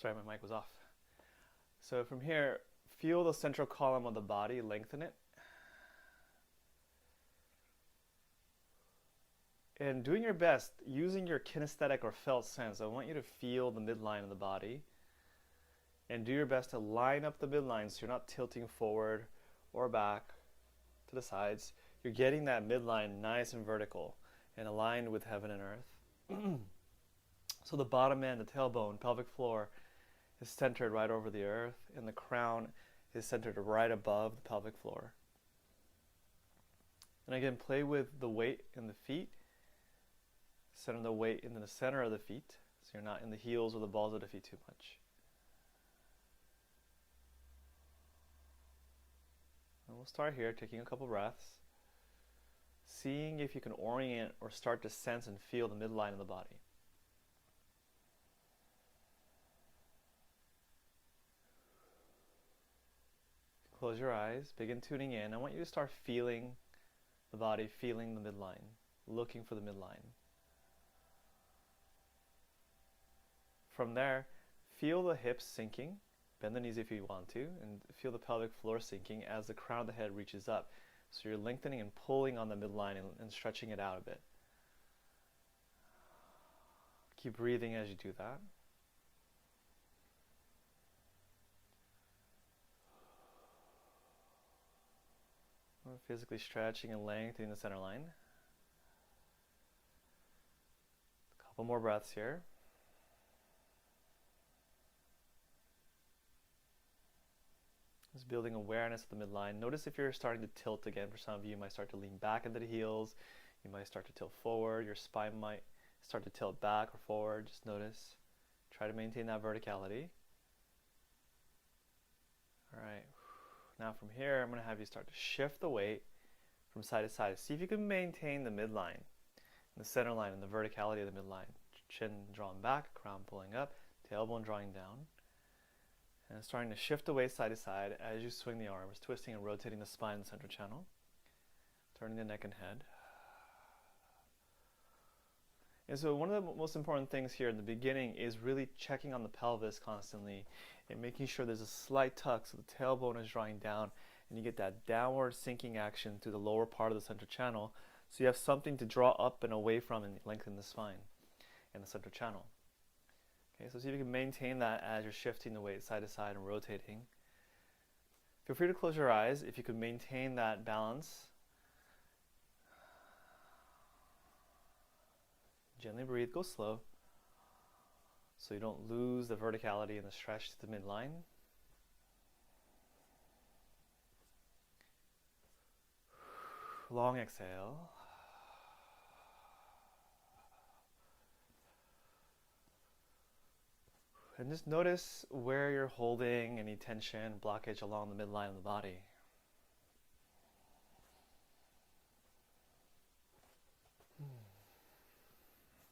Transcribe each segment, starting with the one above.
Sorry, my mic was off. So from here, feel the central column of the body, lengthen it. And doing your best, using your kinesthetic or felt sense, I want you to feel the midline of the body. And do your best to line up the midline so you're not tilting forward or back to the sides. You're getting that midline nice and vertical and aligned with heaven and earth. So the bottom end, the tailbone, pelvic floor is centered right over the earth, and the crown is centered right above the pelvic floor. And again, play with the weight in the feet. Center the weight in the center of the feet, so you're not in the heels or the balls of the feet too much. And we'll start here, taking a couple breaths, seeing if you can orient or start to sense and feel the midline of the body. Close your eyes, begin tuning in. I want you to start feeling the body, feeling the midline, looking for the midline. From there, feel the hips sinking, bend the knees if you want to, and feel the pelvic floor sinking as the crown of the head reaches up. So you're lengthening and pulling on the midline and stretching it out a bit. Keep breathing as you do that. Physically stretching and lengthening the center line. A couple more breaths here. Just building awareness of the midline. Notice if you're starting to tilt again. For some of you, you might start to lean back into the heels. You might start to tilt forward. Your spine might start to tilt back or forward. Just notice. Try to maintain that verticality. All right. Now from here, I'm going to have you start to shift the weight from side to side. See if you can maintain the midline, the center line, and the verticality of the midline. Chin drawn back, crown pulling up, tailbone drawing down. And starting to shift the weight side to side as you swing the arms, twisting and rotating the spine in the central channel, turning the neck and head. And so one of the most important things here in the beginning is really checking on the pelvis constantly and making sure there's a slight tuck so the tailbone is drawing down and you get that downward sinking action through the lower part of the central channel, so you have something to draw up and away from and lengthen the spine and the central channel. Okay, so see if you can maintain that as you're shifting the weight side to side and rotating. Feel free to close your eyes if you can maintain that balance. Gently breathe, go slow, so you don't lose the verticality and the stretch to the midline. Long exhale. And just notice where you're holding any tension, blockage along the midline of the body.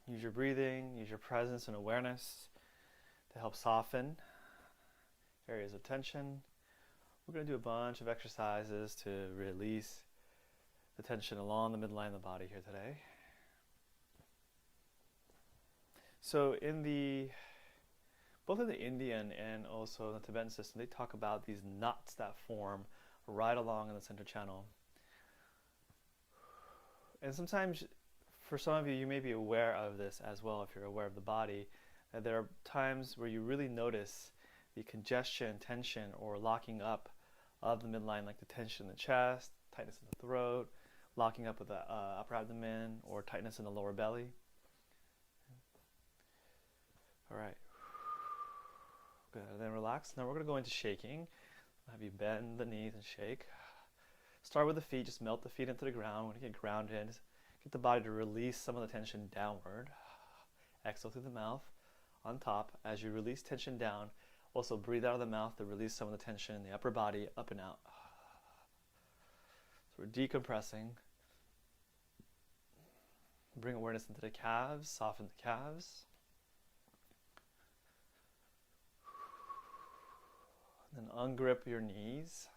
Use your breathing, use your presence and awareness to help soften areas of tension. We're going to do a bunch of exercises to release the tension along the midline of the body here today. So both in the Indian and also the Tibetan system, they talk about these knots that form right along in the center channel. And sometimes, for some of you, you may be aware of this as well if you're aware of the body, that there are times where you really notice the congestion, tension, or locking up of the midline, like the tension in the chest, tightness in the throat, locking up with the upper abdomen, or tightness in the lower belly. All right. Good. And then relax. Now we're going to go into shaking. I'll have you bend the knees and shake. Start with the feet. Just melt the feet into the ground. When you get grounded, get the body to release some of the tension downward. Exhale through the mouth on top. As you release tension down, also breathe out of the mouth to release some of the tension in the upper body, up and out. So we're decompressing. Bring awareness into the calves. Soften the calves. Then ungrip your knees.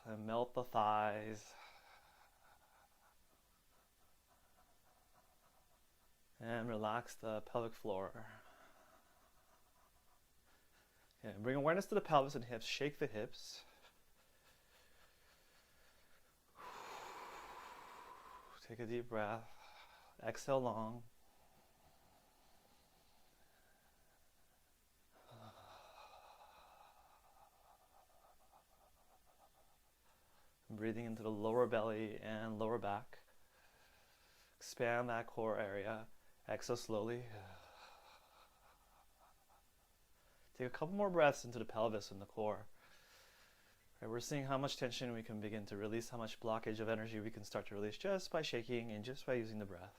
And melt the thighs. And relax the pelvic floor. Yeah, bring awareness to the pelvis and hips. Shake the hips. Take a deep breath. Exhale long. Breathing into the lower belly and lower back. Expand that core area. Exhale slowly. Take a couple more breaths into the pelvis and the core. Right, we're seeing how much tension we can begin to release, how much blockage of energy we can start to release just by shaking and just by using the breath.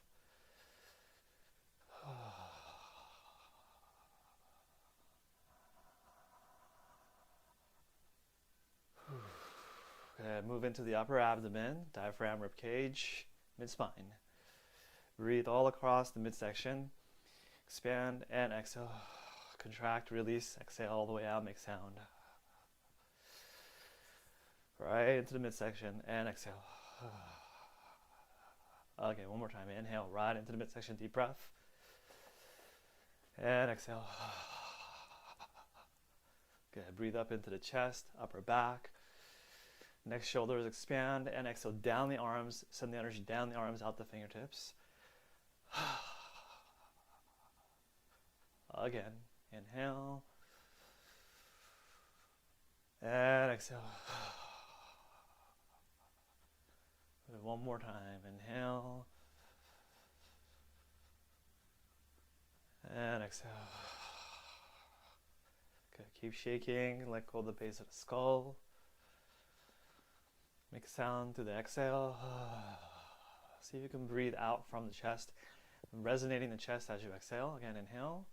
Okay, move into the upper abdomen, diaphragm, rib cage, mid-spine. Breathe all across the midsection. Expand and exhale. Contract, release, exhale all the way out, make sound. Right into the midsection and exhale. Okay, one more time. Inhale, right into the midsection, deep breath. And exhale. Good. Breathe up into the chest, upper back. Next, shoulders expand and exhale down the arms. Send the energy down the arms, out the fingertips. Again, inhale. And exhale. One more time. Inhale. And exhale. Good. Keep shaking. Let go of the base of the skull. Make a sound to the exhale. See if you can breathe out from the chest, resonating the chest as you exhale. Again, inhale.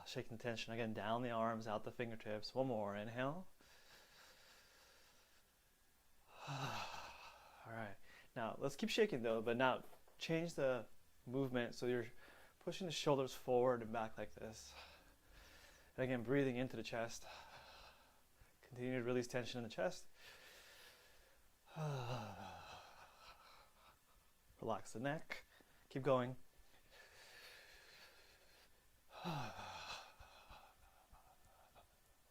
Shaking the tension again down the arms, out the fingertips. One more. Inhale. All right. Now let's keep shaking though, but now change the movement so you're pushing the shoulders forward and back like this. And again, breathing into the chest. Continue to release tension in the chest. Relax the neck. Keep going.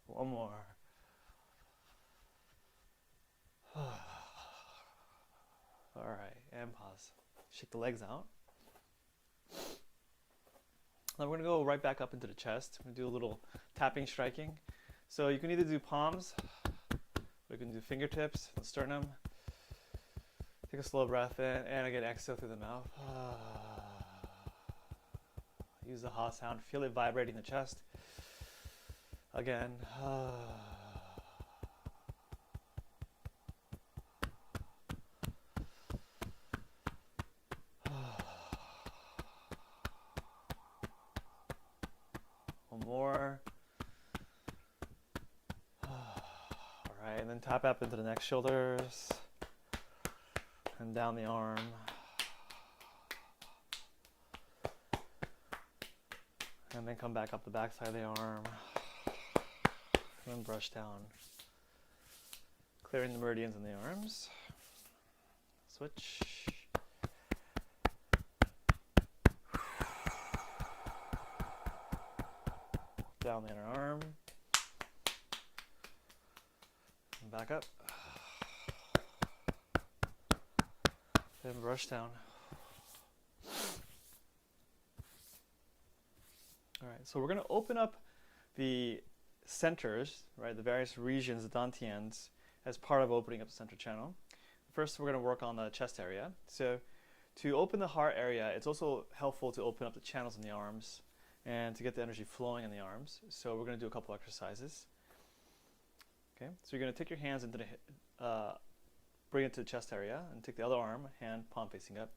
One more. All right, and pause. Shake the legs out. Now we're going to go right back up into the chest. We're going to do a little tapping, striking. So you can either do palms, or you can do fingertips, the sternum. Take a slow breath in, and again, exhale through the mouth. Use the ha sound. Feel it vibrating the chest. Again. One more. All right, and then tap up into the neck, shoulders, and down the arm. And then come back up the back side of the arm. And then brush down. Clearing the meridians in the arms. Switch. Down the inner arm. And back up. Then brush down. All right, so we're going to open up the centers, right, the various regions, the dantians, as part of opening up the center channel. First, we're going to work on the chest area. So to open the heart area, it's also helpful to open up the channels in the arms and to get the energy flowing in the arms. So we're going to do a couple exercises. Okay, so you're going to take your hands into the, bring it to the chest area, and take the other arm, hand, palm facing up.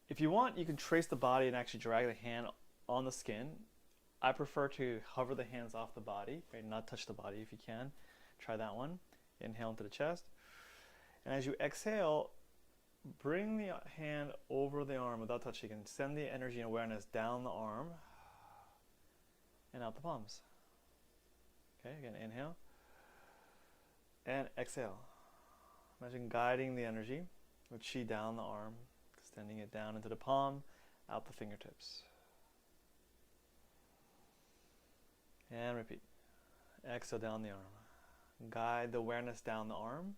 If you want, you can trace the body and actually drag the hand on the skin. I prefer to hover the hands off the body, right? Not touch the body if you can. Try that one. Inhale into the chest. And as you exhale, bring the hand over the arm without touching and send the energy and awareness down the arm and out the palms. Okay, again, inhale and exhale. Imagine guiding the energy with chi down the arm, Extending it down into the palm, out the fingertips. And repeat. Exhale down the arm. Guide the awareness down the arm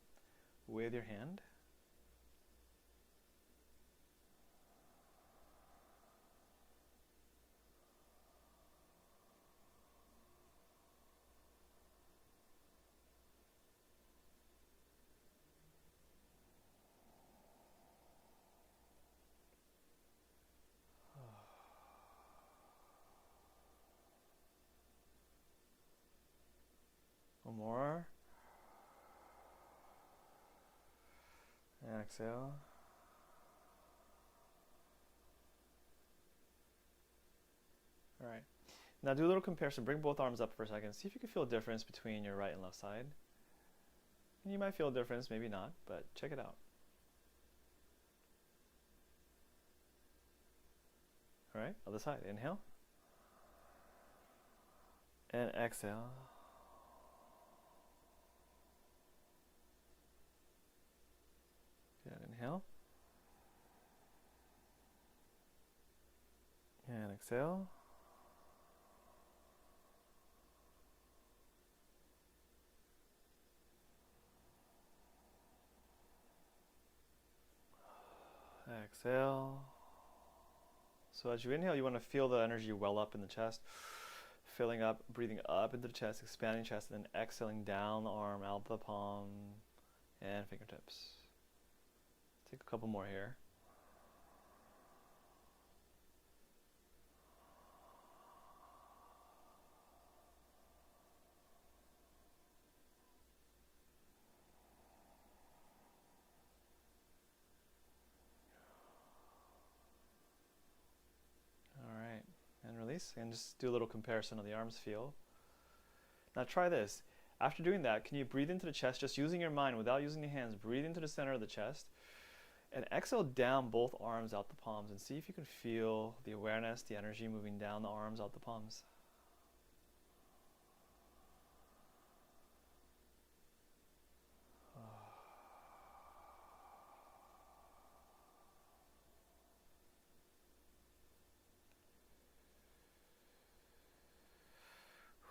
with your hand. One more. And exhale. All right. Now do a little comparison. Bring both arms up for a second. See if you can feel a difference between your right and left side. And you might feel a difference, maybe not, but check it out. All right, other side. Inhale. And exhale. Good. Inhale. And exhale. Exhale. So as you inhale, you want to feel the energy well up in the chest, filling up, breathing up into the chest, expanding chest, and then exhaling down the arm, out the palm, and fingertips. Take a couple more here. And release, and just do a little comparison of the arms feel. Now try this. After doing that, can you breathe into the chest just using your mind without using the hands? Breathe into the center of the chest and exhale down both arms out the palms, and see if you can feel the awareness, the energy moving down the arms out the palms.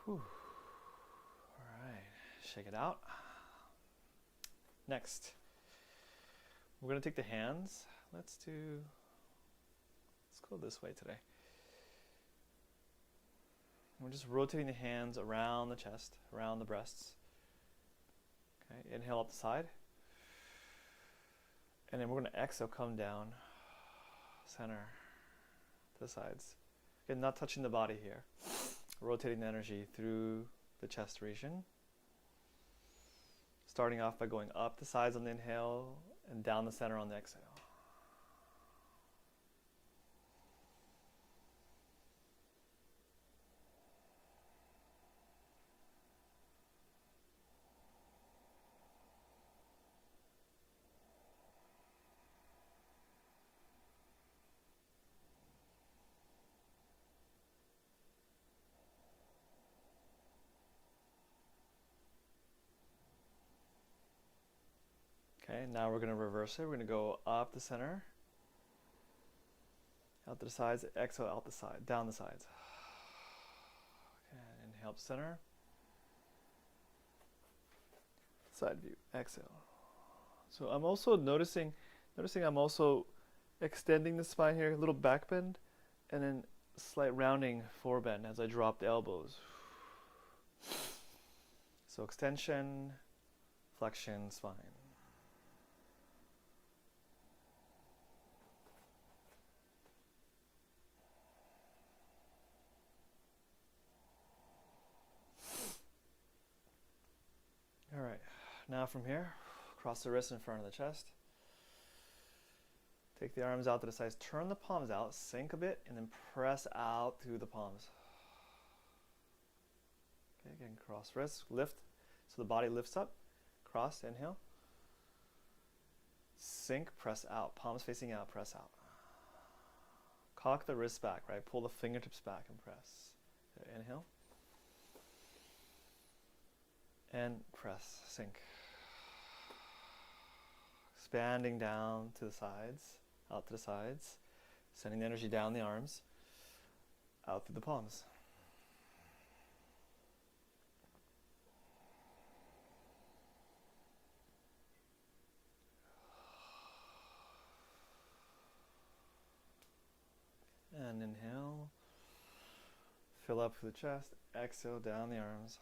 Whew. All right, shake it out. Next, we're going to take the hands. Let's go this way today. We're just rotating the hands around the chest, around the breasts. Okay, inhale up the side. And then we're going to exhale, come down, center, to the sides. Again, not touching the body here. Rotating the energy through the chest region. Starting off by going up the sides on the inhale and down the center on the exhale. Okay, now we're going to reverse it. We're going to go up the center, out to the sides, exhale out the side, down the sides. Okay, inhale up center, side view, exhale. So I'm also noticing I'm also extending the spine here, a little back bend, and then slight rounding forebend as I drop the elbows. So extension, flexion, spine. All right, now from here, cross the wrists in front of the chest. Take the arms out to the sides, turn the palms out, sink a bit, and then press out through the palms. Okay, again, cross wrists, lift, so the body lifts up. Cross, inhale. Sink, press out, palms facing out, press out. Cock the wrists back, right? Pull the fingertips back and press. Okay, inhale. And press, sink. Expanding down to the sides, out to the sides, sending the energy down the arms, out through the palms. And inhale, fill up through the chest, exhale down the arms.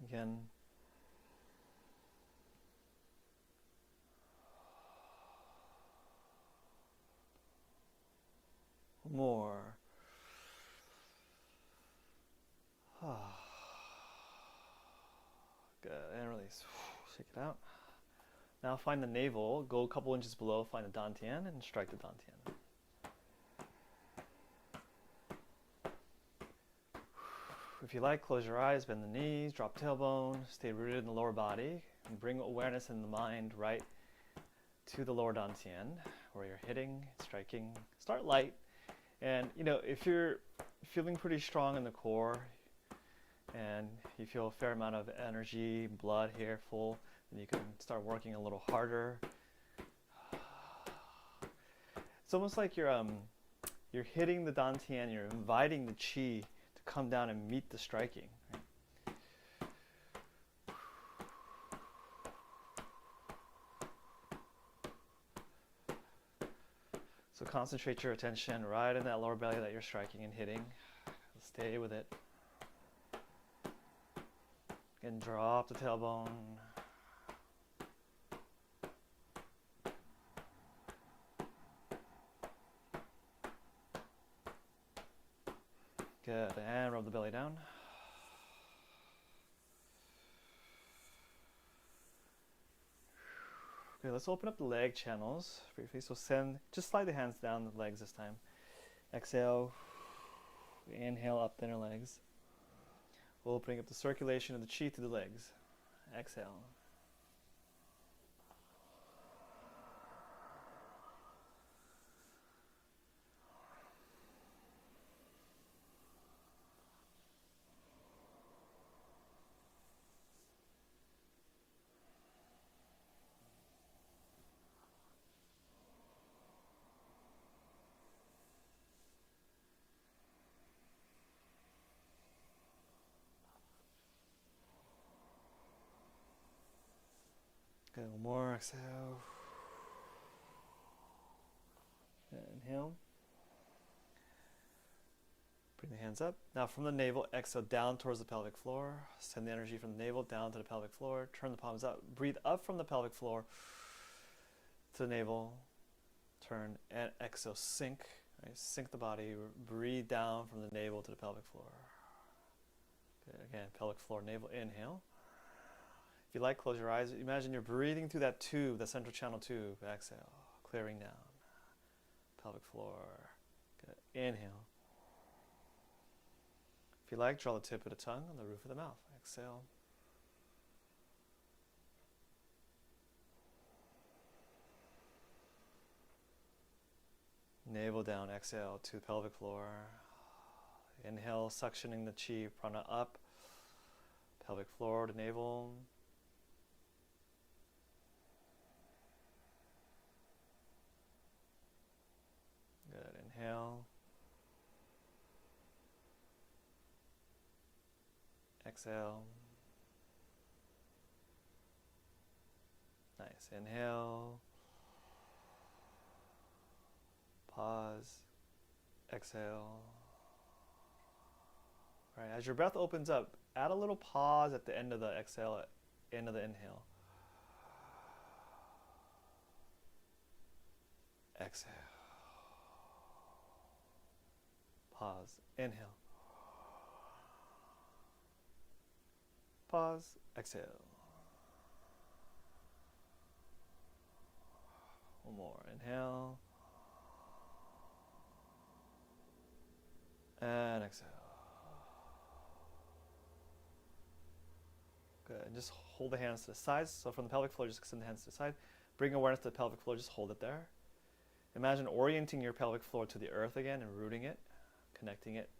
Again. More. Good, and release. Shake it out. Now find the navel, go a couple inches below, find the dantian, and strike the dantian. If you like, close your eyes, bend the knees, drop tailbone, stay rooted in the lower body, and bring awareness in the mind right to the lower dantian, where you're hitting, striking. Start light, and if you're feeling pretty strong in the core, and you feel a fair amount of energy, blood here full, then you can start working a little harder. It's almost like you're hitting the dantian, you're inviting the qi to come down and meet the striking. Right? So concentrate your attention right in that lower belly that you're striking and hitting. Stay with it. And drop the tailbone. Good, and rub the belly down. Okay, let's open up the leg channels briefly. So just slide the hands down the legs this time. Exhale, inhale up the inner legs. Opening up the circulation of the qi to the legs. Exhale. Good, one more, exhale. Inhale. Bring the hands up. Now from the navel, exhale down towards the pelvic floor. Send the energy from the navel down to the pelvic floor. Turn the palms up. Breathe up from the pelvic floor to the navel. Turn and exhale, sink. Right? Sink the body. Breathe down from the navel to the pelvic floor. Good. Again, pelvic floor, navel, inhale. If you like, close your eyes. Imagine you're breathing through that tube, the central channel tube. Exhale, clearing down. Pelvic floor. Good. Inhale. If you like, draw the tip of the tongue on the roof of the mouth. Exhale. Navel down, exhale to the pelvic floor. Inhale, suctioning the chi, prana up. Pelvic floor to navel. Good, inhale. Exhale. Nice, inhale. Pause. Exhale. All right, as your breath opens up, add a little pause at the end of the exhale, end of the inhale. Exhale. Pause. Inhale. Pause. Exhale. One more. Inhale. And exhale. Good. And just hold the hands to the sides. So from the pelvic floor, just extend the hands to the side. Bring awareness to the pelvic floor. Just hold it there. Imagine orienting your pelvic floor to the earth again and rooting it. connecting it,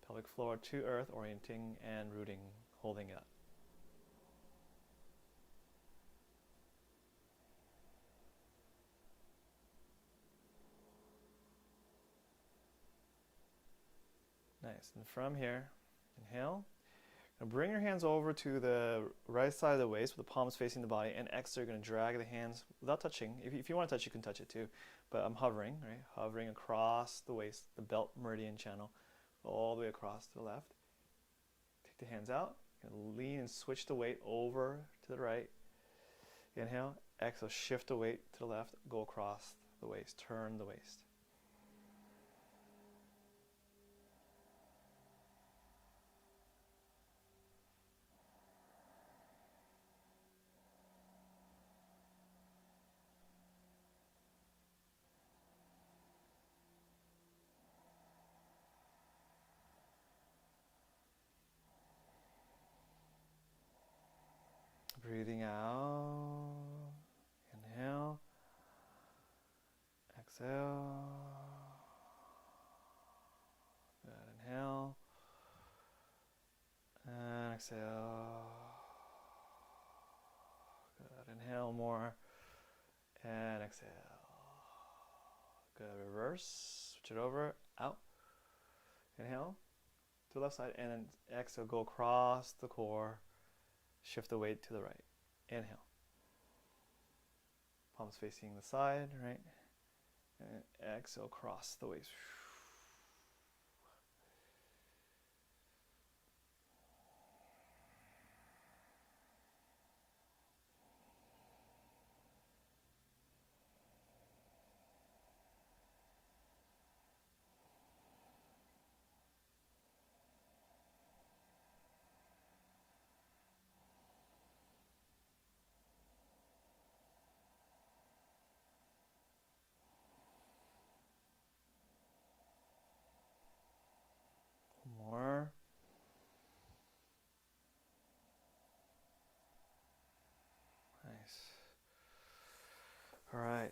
pelvic floor to earth, orienting and rooting, holding it up. Nice. And from here, inhale. Now bring your hands over to the right side of the waist with the palms facing the body, and exhale, you're going to drag the hands without touching. If you want to touch, you can touch it too. But I'm hovering, right? Hovering across the waist, the belt meridian channel, all the way across to the left. Take the hands out. You're going to lean and switch the weight over to the right. Inhale. Exhale, shift the weight to the left. Go across the waist. Turn the waist. Breathing out. Inhale. Exhale. Good. Inhale. And exhale. Good. Inhale more. And exhale. Good. Reverse. Switch it over. Out. Inhale to the left side. And then exhale. Go across the core. Shift the weight to the right. Inhale. Palms facing the side, right? And exhale, across the waist. More. Nice. All right.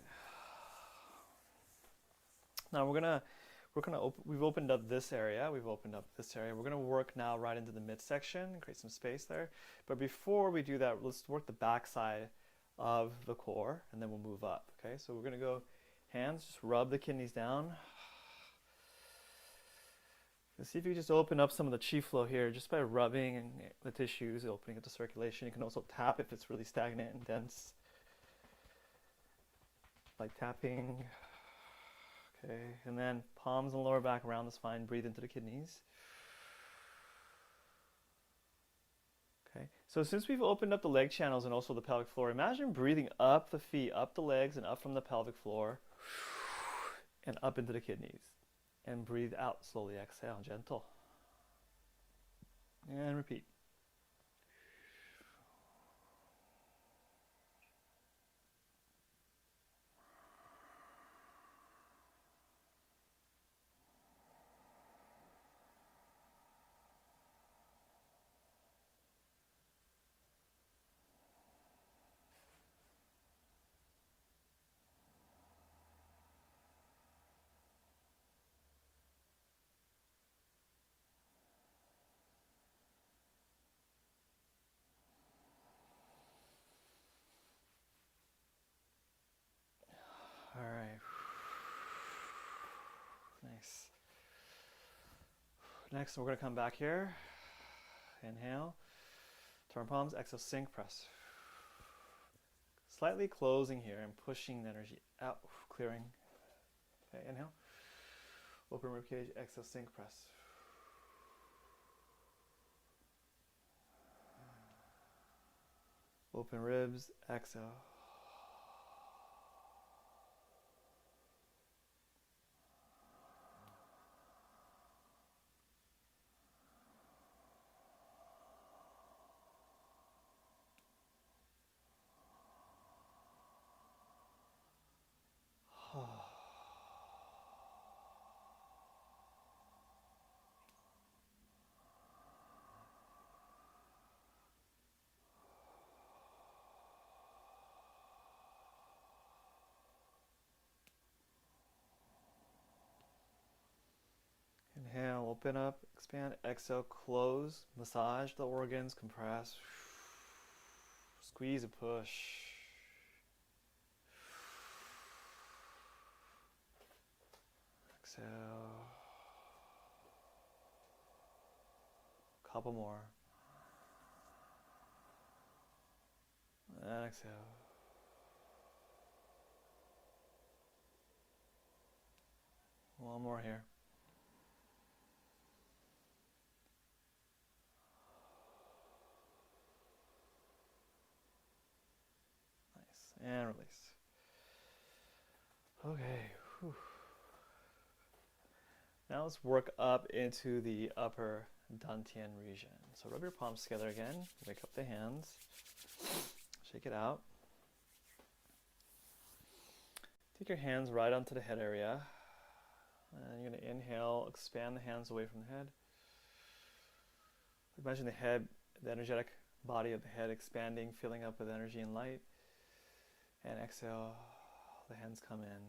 Now we've opened up this area. We're gonna work now right into the midsection and create some space there. But before we do that, let's work the back side of the core, and then we'll move up. Okay. So we're gonna go hands, just rub the kidneys down. And see if you can just open up some of the chi flow here just by rubbing and the tissues, opening up the circulation. You can also tap if it's really stagnant and dense. Like tapping. Okay, and then palms and lower back around the spine. Breathe into the kidneys. Okay, so since we've opened up the leg channels and also the pelvic floor, imagine breathing up the feet, up the legs, and up from the pelvic floor, and up into the kidneys. And breathe out slowly. Exhale, gentle. And repeat. All right. Nice. Next, we're going to come back here. Inhale. Turn palms. Exhale, sink, press. Slightly closing here and pushing the energy out, clearing. Okay, inhale. Open ribcage. Exhale, sink, press. Open ribs. Exhale. open up, expand, exhale, close, massage the organs, compress, squeeze and push. Exhale. Couple more. And exhale. One more here. Nice. And release. Okay. Whew. Now let's work up into the upper dantian region. So rub your palms together again. Wake up the hands. Shake it out. Take your hands right onto the head area. And you're going to inhale, expand the hands away from the head. Imagine the head, the energetic body of the head expanding, filling up with energy and light. And exhale, the hands come in.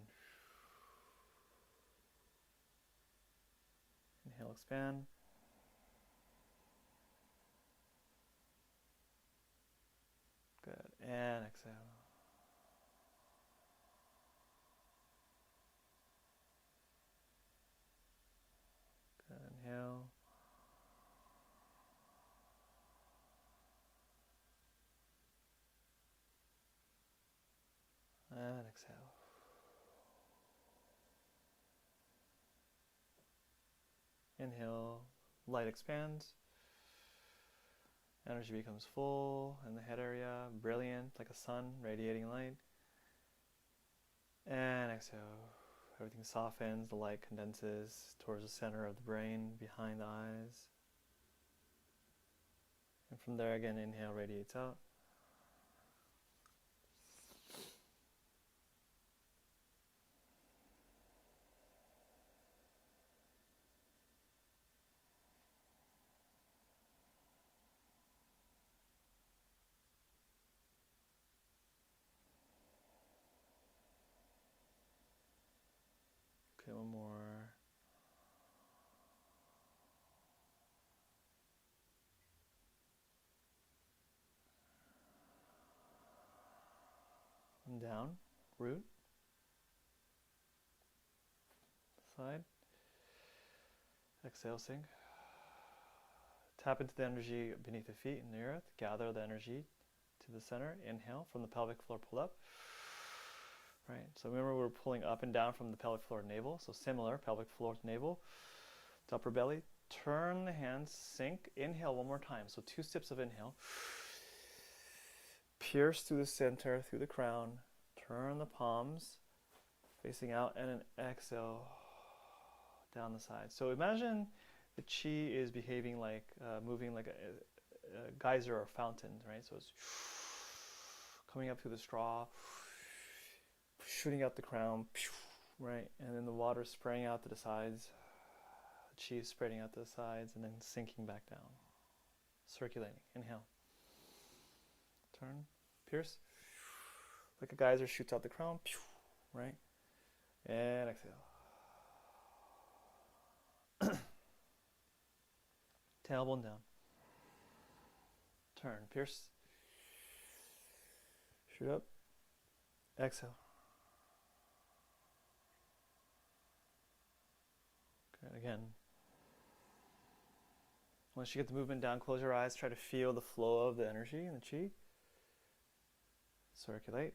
Inhale, expand. Good. And exhale. Good. Inhale. And exhale. Inhale, light expands. Energy becomes full in the head area, brilliant, like a sun, radiating light. And exhale. Everything softens, the light condenses towards the center of the brain, behind the eyes. And from there again, inhale, radiates out. Okay, one more. And down, root. Side. Exhale, sink. Tap into the energy beneath the feet and the earth. Gather the energy to the center. Inhale, from the pelvic floor, pull up. Right, so remember we're pulling up and down from the pelvic floor to navel. So similar, pelvic floor to navel, to upper belly. Turn the hands, sink. Inhale one more time. So 2 sips of inhale. Pierce through the center, through the crown. Turn the palms facing out, and then exhale down the side. So imagine the chi is behaving like, moving like a geyser or fountain, right? So it's coming up through the straw, shooting out the crown, right? And then the water spraying out to the sides, the chi spreading out to the sides, and then sinking back down, circulating. Inhale. Turn, pierce, like a geyser shoots out the crown, right? And exhale. Tailbone down. Turn, pierce, shoot up, exhale. Good, again. Once you get the movement down, close your eyes, try to feel the flow of the energy and the chi. Circulate.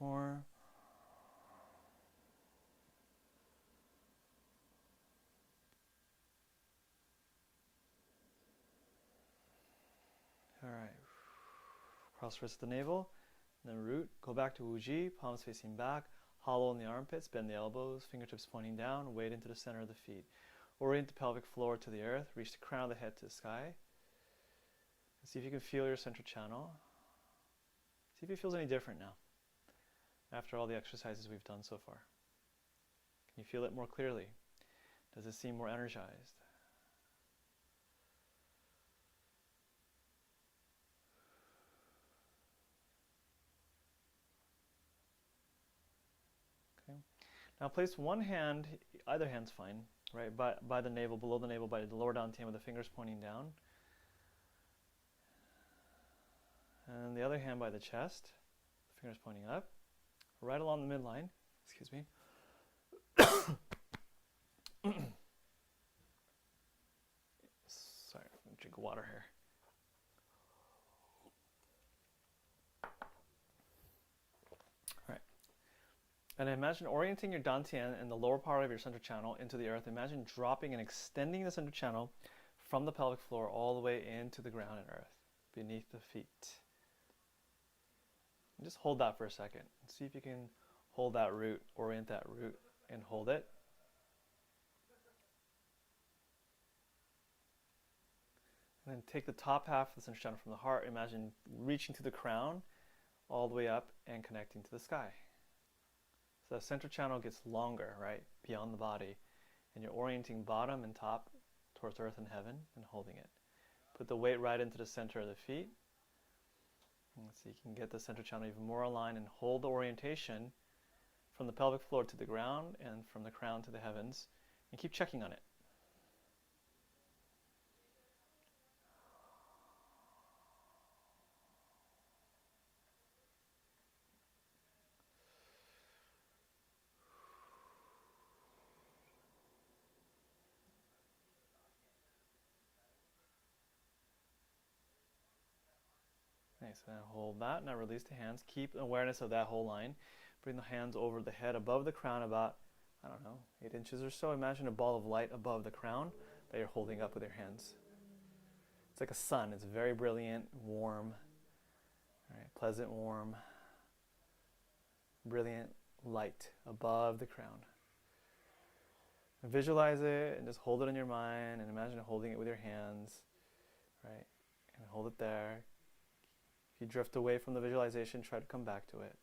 More. Cross wrists at the navel, and then root. Go back to Wuji, palms facing back, hollow in the armpits, bend the elbows, fingertips pointing down, weight into the center of the feet. Orient the pelvic floor to the earth, reach the crown of the head to the sky. And see if you can feel your central channel. See if it feels any different now, after all the exercises we've done so far. Can you feel it more clearly? Does it seem more energized? Okay. Now place one hand, either hand's fine, right, by the navel, below the navel, by the lower dantian with the fingers pointing down. And the other hand by the chest, fingers pointing up, right along the midline. Excuse me. Sorry, I'm going to drink water here. All right. And imagine orienting your dantian and the lower part of your central channel into the earth. Imagine dropping and extending the central channel from the pelvic floor all the way into the ground and earth, beneath the feet. And just hold that for a second. See if you can hold that root, orient that root, and hold it. And then take the top half of the central channel from the heart. Imagine reaching to the crown all the way up and connecting to the sky. So the central channel gets longer, right, beyond the body. And you're orienting bottom and top towards earth and heaven and holding it. Put the weight right into the center of the feet. And so you can get the central channel even more aligned and hold the orientation from the pelvic floor to the ground and from the crown to the heavens. And keep checking on it. Nice, and then hold that. Now release the hands. Keep awareness of that whole line. Bring the hands over the head, above the crown, about, 8 inches or so. Imagine a ball of light above the crown that you're holding up with your hands. It's like a sun. It's very brilliant, warm, right, pleasant, warm, brilliant light above the crown. And visualize it and just hold it in your mind and imagine holding it with your hands, right? And hold it there. If you drift away from the visualization, try to come back to it.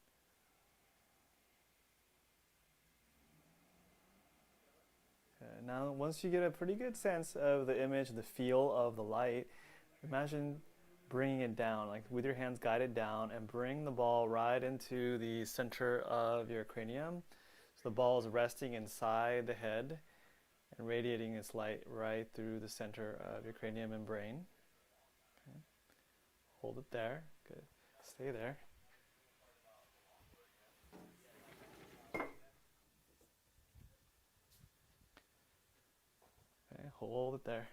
Now, once you get a pretty good sense of the image, the feel of the light, imagine bringing it down, like with your hands guided down, and bring the ball right into the center of your cranium. So the ball is resting inside the head and radiating its light right through the center of your cranium and brain. Okay. Hold it there. Good. Stay there. Okay, hold it there.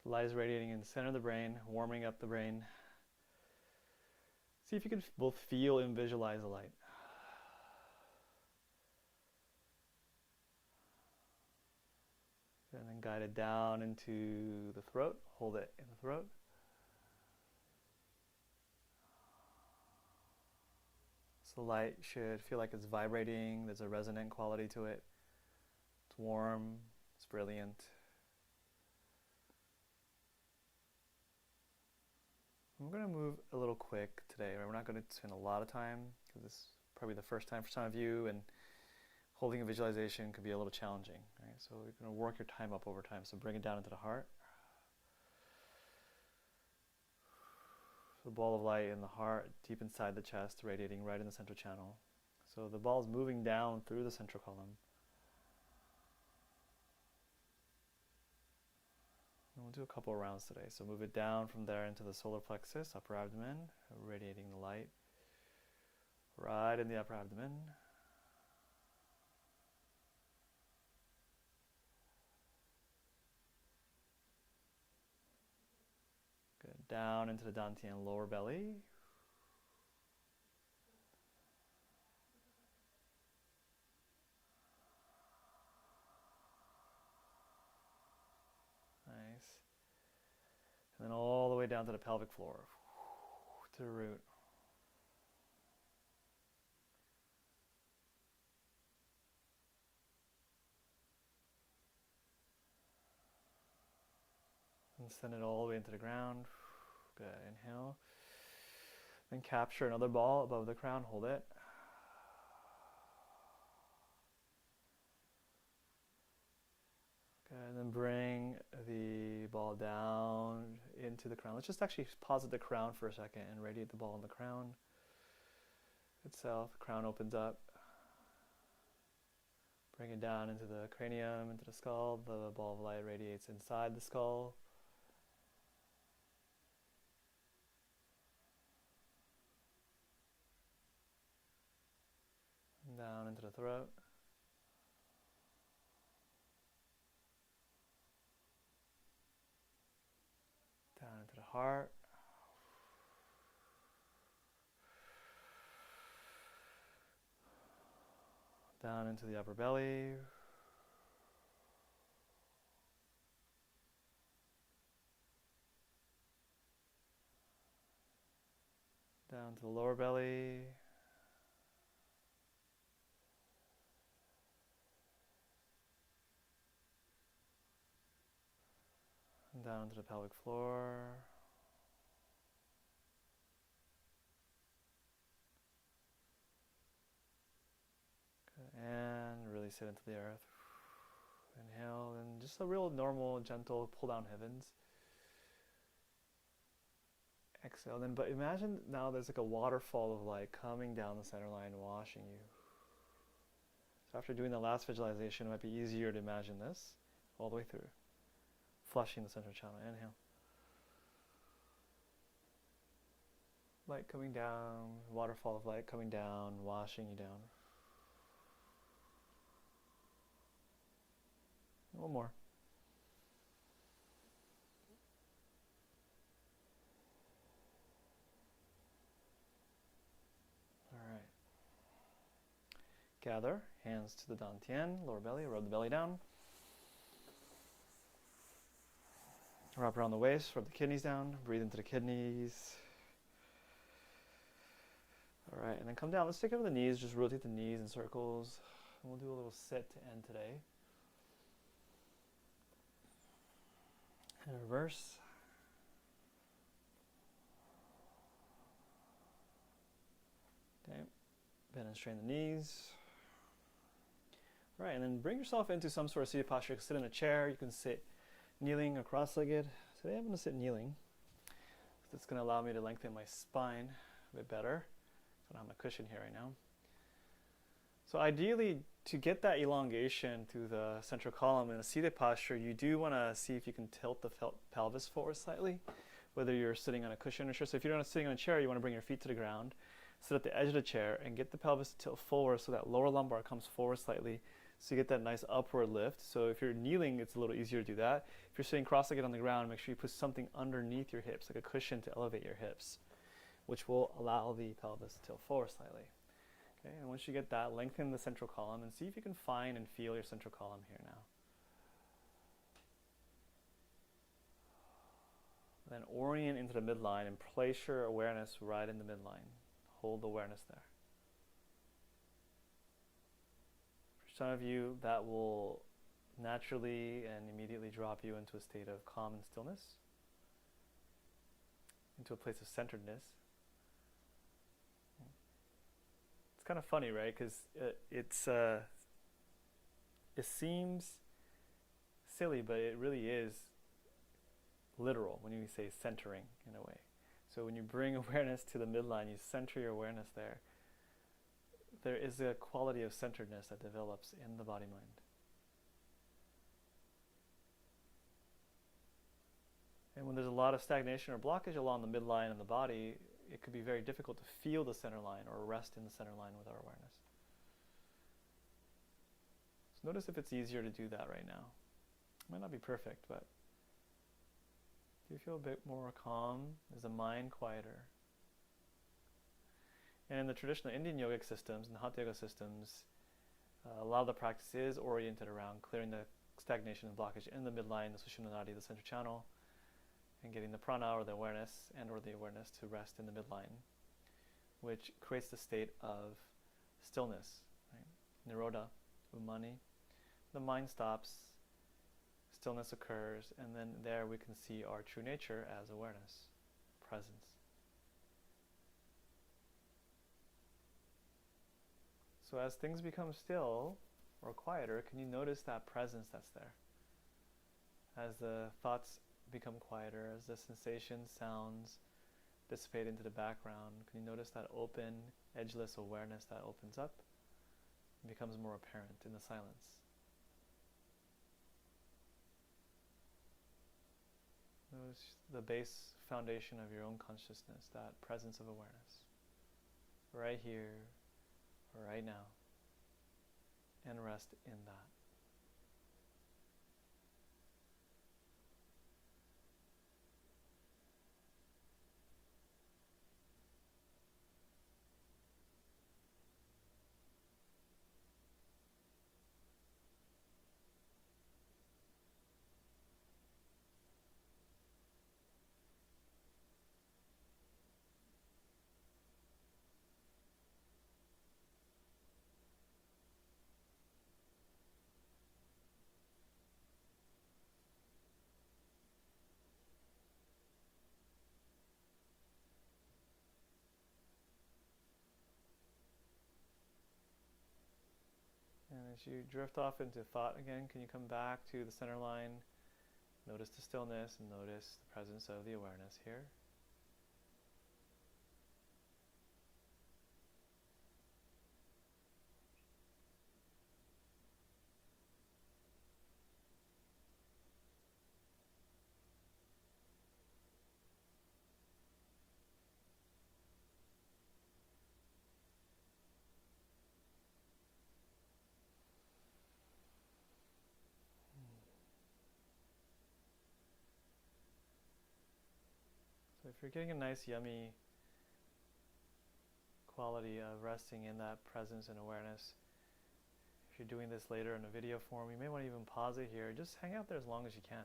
The light is radiating in the center of the brain, warming up the brain. See if you can both feel and visualize the light. And then guide it down into the throat. Hold it in the throat. So the light should feel like it's vibrating. There's a resonant quality to it. It's warm. It's brilliant. We're going to move a little quick today. We're not going to spend a lot of time because this is probably the first time for some of you, and holding a visualization could be a little challenging. Right? So we're going to work your time up over time. So bring it down into the heart. The ball of light in the heart, deep inside the chest, radiating right in the central channel. So the ball is moving down through the central column. And we'll do a couple of rounds today. So move it down from there into the solar plexus, upper abdomen, radiating the light right in the upper abdomen. Good. Down into the dantian lower belly. Nice. And then all the way down to the pelvic floor. to root. And send it all the way into the ground. Good. Inhale. Then capture another ball above the crown. Hold it. Good. And then bring the ball down into the crown. Let's just actually pause at the crown for a second and radiate the ball in the crown itself. The crown opens up. Bring it down into the cranium, into the skull. The ball of light radiates inside the skull. Down into the throat. Down into the heart. Down into the upper belly. Down to the lower belly. And down into the pelvic floor. Good. And really sit into the earth. Inhale, and just a real normal, gentle pull down heavens. Exhale, then, but imagine now there's like a waterfall of light coming down the center line, washing you. So after doing the last visualization, it might be easier to imagine this all the way through, flushing the central channel. Inhale. Light coming down, waterfall of light coming down, washing you down. One more. All right. Gather, hands to the dantian, lower belly, rub the belly down. Wrap around the waist, rub the kidneys down, breathe into the kidneys. All right, and then come down. Let's take over the knees, just rotate the knees in circles. And we'll do a little sit to end today. And reverse. Okay, bend and strain the knees. All right, and then bring yourself into some sort of seated posture. You can sit in a chair, you can sit kneeling or cross-legged. Today I'm going to sit kneeling. That's going to allow me to lengthen my spine a bit better. I don't have my cushion here right now. So ideally, to get that elongation through the central column in a seated posture, you do want to see if you can tilt the pelvis forward slightly, whether you're sitting on a cushion or chair. So if you're not sitting on a chair, you want to bring your feet to the ground, sit at the edge of the chair, and get the pelvis to tilt forward so that lower lumbar comes forward slightly, so you get that nice upward lift. So if you're kneeling, it's a little easier to do that. If you're sitting cross-legged on the ground, make sure you put something underneath your hips, like a cushion to elevate your hips, which will allow the pelvis to tilt forward slightly. Okay, and once you get that, lengthen the central column and see if you can find and feel your central column here now. Then orient into the midline and place your awareness right in the midline. Hold the awareness there. For some of you, that will naturally and immediately drop you into a state of calm and stillness, into a place of centeredness. Kind of funny, right? Because it seems silly, but it really is literal when you say centering in a way. So when you bring awareness to the midline, you center your awareness there. There is a quality of centeredness that develops in the body-mind. And when there's a lot of stagnation or blockage along the midline in the body, it could be very difficult to feel the center line or rest in the center line with our awareness. So notice if it's easier to do that right now. It might not be perfect, but do you feel a bit more calm? Is the mind quieter? And in the traditional Indian yogic systems and the Hatha yoga systems, a lot of the practice is oriented around clearing the stagnation and blockage in the midline, the Sushumna Nadi, the central channel, and getting the prana or the awareness to rest in the midline, which creates the state of stillness, right? Nirodha, umani. The mind stops, stillness occurs, and then there we can see our true nature as awareness, presence. So as things become still or quieter, can you notice that presence that's there? As the thoughts become quieter, as the sensations, sounds dissipate into the background, can you notice that open, edgeless awareness that opens up and becomes more apparent in the silence? Notice the base foundation of your own consciousness, that presence of awareness, right here, right now, and rest in that. And as you drift off into thought again, can you come back to the center line? Notice the stillness and notice the presence of the awareness here. So if you're getting a nice, yummy quality of resting in that presence and awareness, if you're doing this later in a video form, you may want to even pause it here. Just hang out there as long as you can.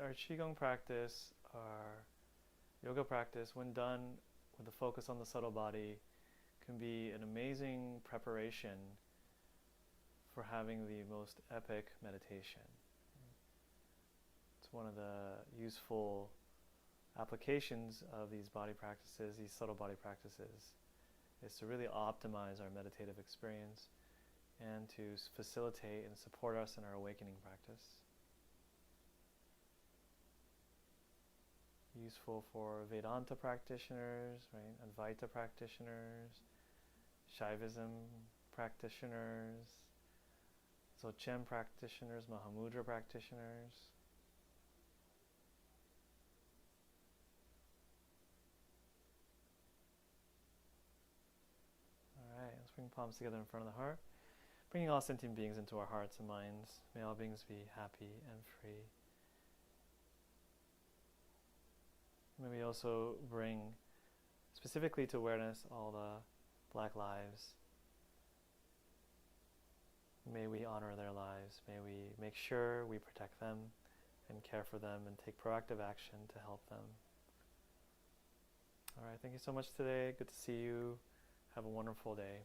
Our Qigong practice, our yoga practice, when done with a focus on the subtle body, can be an amazing preparation for having the most epic meditation. It's one of the useful applications of these body practices, these subtle body practices, is to really optimize our meditative experience and to facilitate and support us in our awakening practice. Useful for Vedanta practitioners, right? Advaita practitioners, Shaivism practitioners, Dzogchen practitioners, Mahamudra practitioners. Alright, let's bring palms together in front of the heart. Bringing all sentient beings into our hearts and minds. May all beings be happy and free. May we also bring specifically to awareness all the Black lives. May we honor their lives. May we make sure we protect them and care for them and take proactive action to help them. All right, thank you so much today. Good to see you. Have a wonderful day.